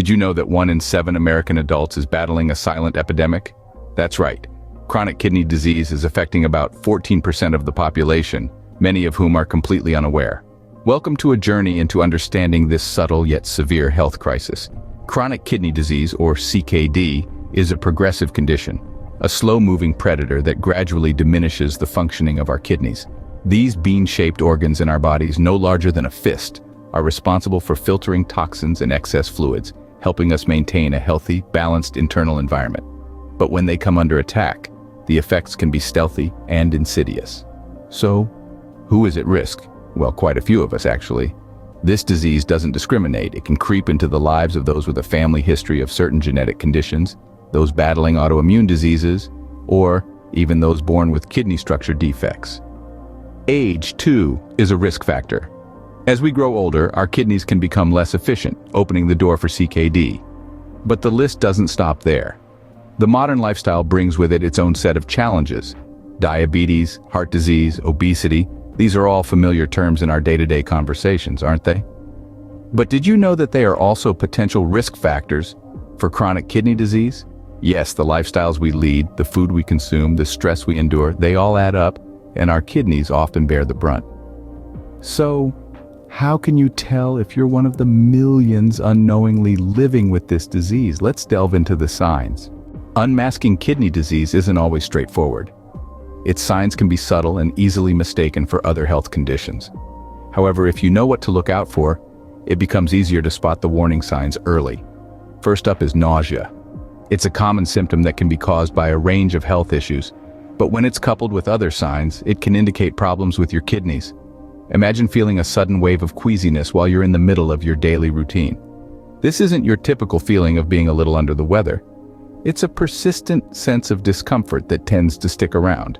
Did you know that 1 in 7 American adults is battling a silent epidemic? That's right. Chronic kidney disease is affecting about 14% of the population, many of whom are completely unaware. Welcome to a journey into understanding this subtle yet severe health crisis. Chronic kidney disease, or CKD, is a progressive condition, a slow-moving predator that gradually diminishes the functioning of our kidneys. These bean-shaped organs in our bodies, no larger than a fist, are responsible for filtering toxins and excess fluids, helping us maintain a healthy, balanced internal environment. But when they come under attack, the effects can be stealthy and insidious. So, who is at risk? Well, quite a few of us, actually. This disease doesn't discriminate. It can creep into the lives of those with a family history of certain genetic conditions, those battling autoimmune diseases, or even those born with kidney structure defects. Age, too, is a risk factor. As we grow older, our kidneys can become less efficient, opening the door for CKD. But the list doesn't stop there. The modern lifestyle brings with it its own set of challenges. Diabetes, heart disease, obesity, these are all familiar terms in our day-to-day conversations, aren't they? But did you know that they are also potential risk factors for chronic kidney disease? Yes, the lifestyles we lead, the food we consume, the stress we endure, they all add up, and our kidneys often bear the brunt. So, how can you tell if you're one of the millions unknowingly living with this disease? Let's delve into the signs. Unmasking kidney disease isn't always straightforward. Its signs can be subtle and easily mistaken for other health conditions. However, if you know what to look out for, it becomes easier to spot the warning signs early. First up is nausea. It's a common symptom that can be caused by a range of health issues, but when it's coupled with other signs, it can indicate problems with your kidneys. Imagine feeling a sudden wave of queasiness while you're in the middle of your daily routine. This isn't your typical feeling of being a little under the weather. It's a persistent sense of discomfort that tends to stick around.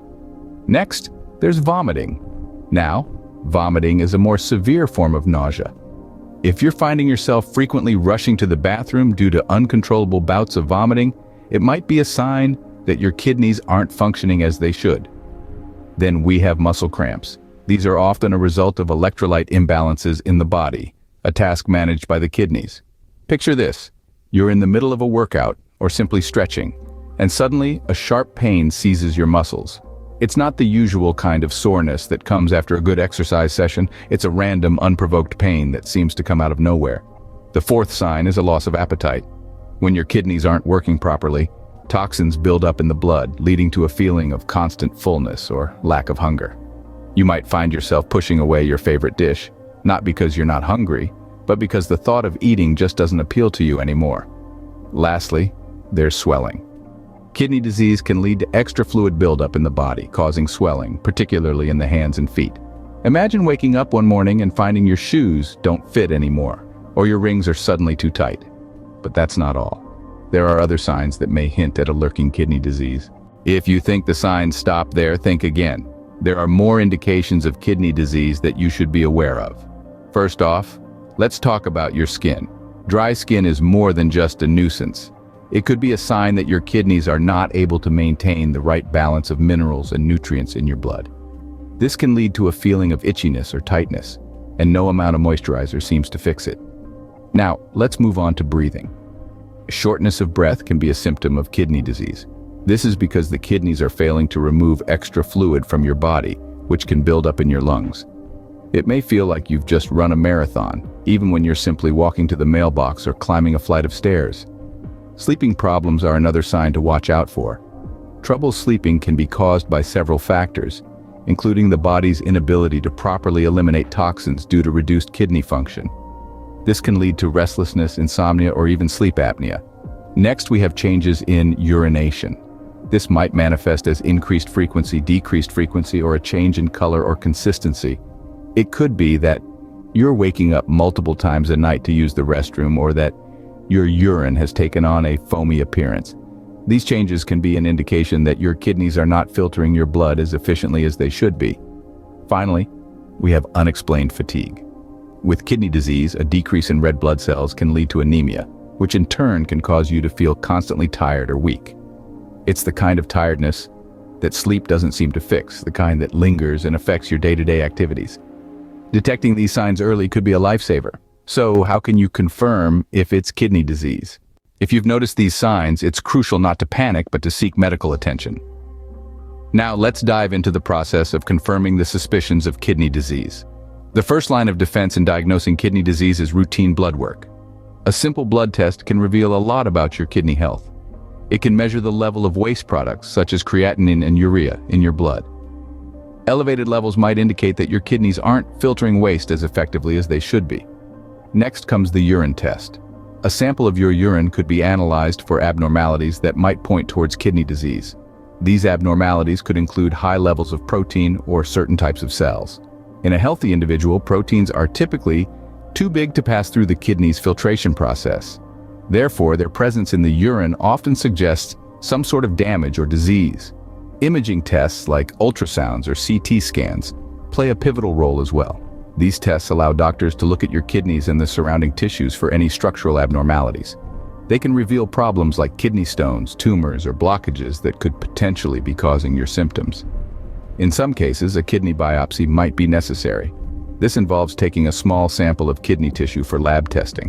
Next, there's vomiting. Now, vomiting is a more severe form of nausea. If you're finding yourself frequently rushing to the bathroom due to uncontrollable bouts of vomiting, it might be a sign that your kidneys aren't functioning as they should. Then we have muscle cramps. These are often a result of electrolyte imbalances in the body, a task managed by the kidneys. Picture this: you're in the middle of a workout or simply stretching, and suddenly a sharp pain seizes your muscles. It's not the usual kind of soreness that comes after a good exercise session. It's a random, unprovoked pain that seems to come out of nowhere. The fourth sign is a loss of appetite. When your kidneys aren't working properly, toxins build up in the blood, leading to a feeling of constant fullness or lack of hunger. You might find yourself pushing away your favorite dish, not because you're not hungry, but because the thought of eating just doesn't appeal to you anymore. Lastly, there's swelling. Kidney disease can lead to extra fluid buildup in the body, causing swelling, particularly in the hands and feet. Imagine waking up one morning and finding your shoes don't fit anymore, or your rings are suddenly too tight. But that's not all. There are other signs that may hint at a lurking kidney disease. If you think the signs stop there, think again. There are more indications of kidney disease that you should be aware of. First off, let's talk about your skin. Dry skin is more than just a nuisance. It could be a sign that your kidneys are not able to maintain the right balance of minerals and nutrients in your blood. This can lead to a feeling of itchiness or tightness, and no amount of moisturizer seems to fix it. Now, let's move on to breathing. Shortness of breath can be a symptom of kidney disease. This is because the kidneys are failing to remove extra fluid from your body, which can build up in your lungs. It may feel like you've just run a marathon, even when you're simply walking to the mailbox or climbing a flight of stairs. Sleeping problems are another sign to watch out for. Trouble sleeping can be caused by several factors, including the body's inability to properly eliminate toxins due to reduced kidney function. This can lead to restlessness, insomnia, or even sleep apnea. Next, we have changes in urination. This might manifest as increased frequency, decreased frequency, or a change in color or consistency. It could be that you're waking up multiple times a night to use the restroom, or that your urine has taken on a foamy appearance. These changes can be an indication that your kidneys are not filtering your blood as efficiently as they should be. Finally, we have unexplained fatigue. With kidney disease, a decrease in red blood cells can lead to anemia, which in turn can cause you to feel constantly tired or weak. It's the kind of tiredness that sleep doesn't seem to fix, the kind that lingers and affects your day-to-day activities. Detecting these signs early could be a lifesaver. So, how can you confirm if it's kidney disease? If you've noticed these signs, it's crucial not to panic but to seek medical attention. Now, let's dive into the process of confirming the suspicions of kidney disease. The first line of defense in diagnosing kidney disease is routine blood work. A simple blood test can reveal a lot about your kidney health. It can measure the level of waste products, such as creatinine and urea, in your blood. Elevated levels might indicate that your kidneys aren't filtering waste as effectively as they should be. Next comes the urine test. A sample of your urine could be analyzed for abnormalities that might point towards kidney disease. These abnormalities could include high levels of protein or certain types of cells. In a healthy individual, proteins are typically too big to pass through the kidney's filtration process. Therefore, their presence in the urine often suggests some sort of damage or disease. Imaging tests like ultrasounds or CT scans play a pivotal role as well. These tests allow doctors to look at your kidneys and the surrounding tissues for any structural abnormalities. They can reveal problems like kidney stones, tumors, or blockages that could potentially be causing your symptoms. In some cases, a kidney biopsy might be necessary. This involves taking a small sample of kidney tissue for lab testing.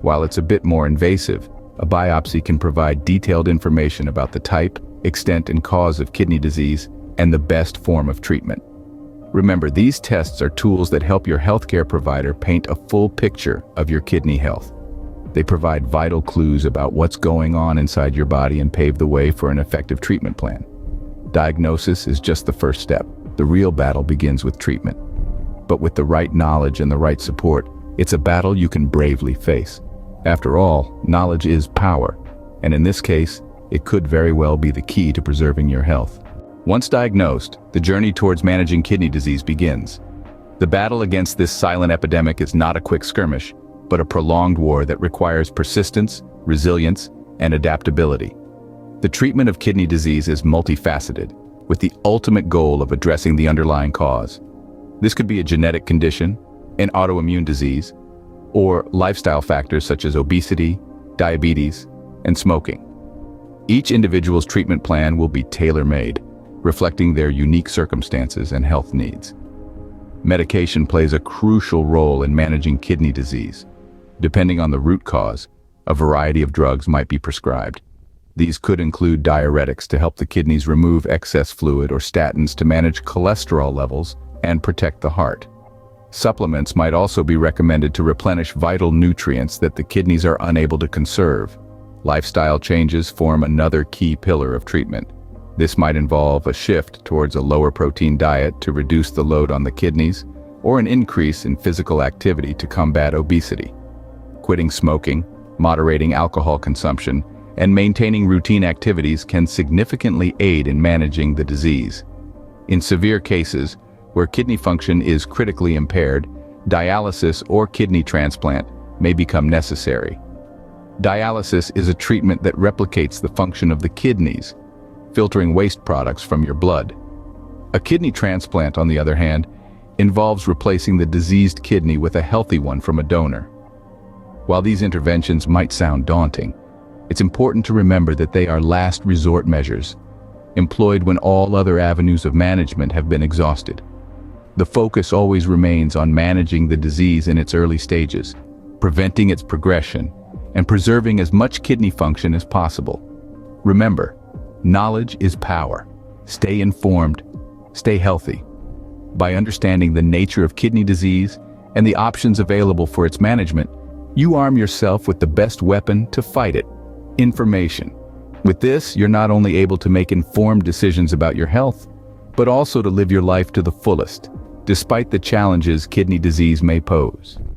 While it's a bit more invasive, a biopsy can provide detailed information about the type, extent, and cause of kidney disease and the best form of treatment. Remember, these tests are tools that help your healthcare provider paint a full picture of your kidney health. They provide vital clues about what's going on inside your body and pave the way for an effective treatment plan. Diagnosis is just the first step. The real battle begins with treatment. But with the right knowledge and the right support, it's a battle you can bravely face. After all, knowledge is power, and in this case, it could very well be the key to preserving your health. Once diagnosed, the journey towards managing kidney disease begins. The battle against this silent epidemic is not a quick skirmish, but a prolonged war that requires persistence, resilience, and adaptability. The treatment of kidney disease is multifaceted, with the ultimate goal of addressing the underlying cause. This could be a genetic condition, an autoimmune disease, or lifestyle factors such as obesity, diabetes, and smoking. Each individual's treatment plan will be tailor-made, reflecting their unique circumstances and health needs. Medication plays a crucial role in managing kidney disease. Depending on the root cause, a variety of drugs might be prescribed. These could include diuretics to help the kidneys remove excess fluid or statins to manage cholesterol levels and protect the heart. Supplements might also be recommended to replenish vital nutrients that the kidneys are unable to conserve. Lifestyle changes form another key pillar of treatment. This might involve a shift towards a lower protein diet to reduce the load on the kidneys, or an increase in physical activity to combat obesity. Quitting smoking, moderating alcohol consumption, and maintaining routine activities can significantly aid in managing the disease. In severe cases, where kidney function is critically impaired, dialysis or kidney transplant may become necessary. Dialysis is a treatment that replicates the function of the kidneys, filtering waste products from your blood. A kidney transplant, on the other hand, involves replacing the diseased kidney with a healthy one from a donor. While these interventions might sound daunting, it's important to remember that they are last resort measures, employed when all other avenues of management have been exhausted. The focus always remains on managing the disease in its early stages, preventing its progression, and preserving as much kidney function as possible. Remember, knowledge is power. Stay informed, stay healthy. By understanding the nature of kidney disease and the options available for its management, you arm yourself with the best weapon to fight it: information. With this, you're not only able to make informed decisions about your health, but also to live your life to the fullest, despite the challenges kidney disease may pose.